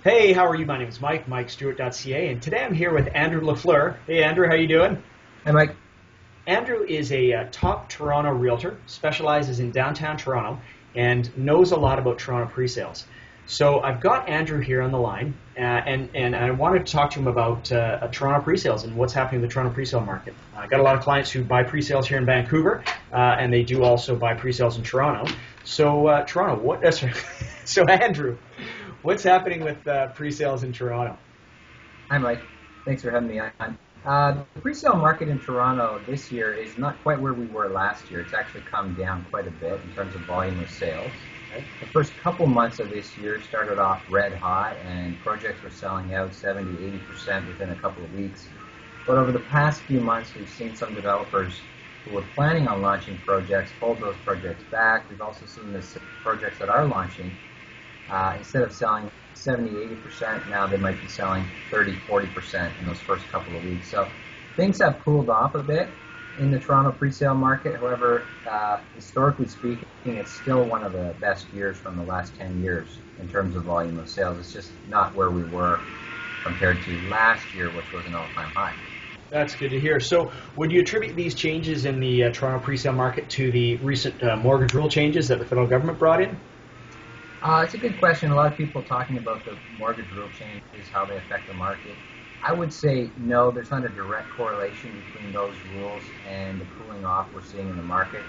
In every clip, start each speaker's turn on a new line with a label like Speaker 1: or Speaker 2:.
Speaker 1: Hey, how are you? My name is Mike, Stewart.ca, and today I'm here with Andrew LaFleur. Hey, Andrew, how you doing?
Speaker 2: Hi, Mike.
Speaker 1: Andrew is a top Toronto realtor, specializes in downtown Toronto, and knows a lot about Toronto presales. So I've got Andrew here on the line, and I wanted to talk to him about Toronto presales and what's happening in the Toronto presale market. I got a lot of clients who buy presales here in Vancouver, and they do also buy presales in Toronto. So Toronto, so Andrew, what's happening with presales in Toronto?
Speaker 2: Hi, Mike. Thanks for having me on. The presale market in Toronto this year is not quite where we were last year. It's actually come down quite a bit in terms of volume of sales.
Speaker 1: Okay.
Speaker 2: The first couple months of this year started off red hot, and projects were selling out 70-80% within a couple of weeks. But over the past few months, we've seen some developers who were planning on launching projects hold those projects back. We've also seen the projects that are launching, instead of selling 70-80%, now they might be selling 30-40% in those first couple of weeks. So things have cooled off a bit in the Toronto presale market. However, historically speaking, it's still one of the best years from the last 10 years in terms of volume of sales. It's just not where we were compared to last year, which was an all-time high.
Speaker 1: That's good to hear. So would you attribute these changes in the Toronto presale market to the recent mortgage rule changes that the federal government brought in?
Speaker 2: It's a good question. A lot of people talking about the mortgage rule changes, how they affect the market. I would say no, there's not a direct correlation between those rules and the cooling off we're seeing in the market.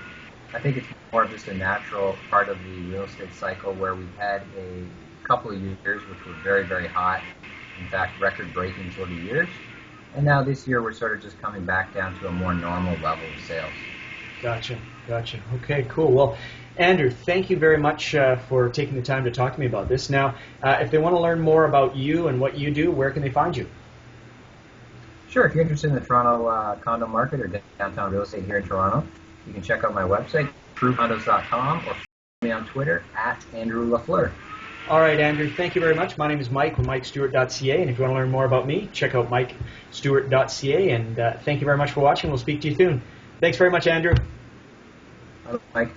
Speaker 2: I think it's more of just a natural part of the real estate cycle where we've had a couple of years which were very, very hot, in fact, record-breaking sort of years. And now this year we're sort of just coming back down to a more normal level of sales.
Speaker 1: Gotcha. Okay, cool. Well, Andrew, thank you very much for taking the time to talk to me about this. Now, if they want to learn more about you and what you do, where can they find you?
Speaker 2: Sure, if you're interested in the Toronto condo market or downtown real estate here in Toronto, you can check out my website, TrueCondos.com, or follow me on Twitter at Andrew LaFleur.
Speaker 1: All right, Andrew, thank you very much. My name is Mike with MikeStewart.ca, and if you want to learn more about me, check out MikeStewart.ca, and thank you very much for watching. We'll speak to you soon. Thanks very much, Andrew.
Speaker 2: Mike.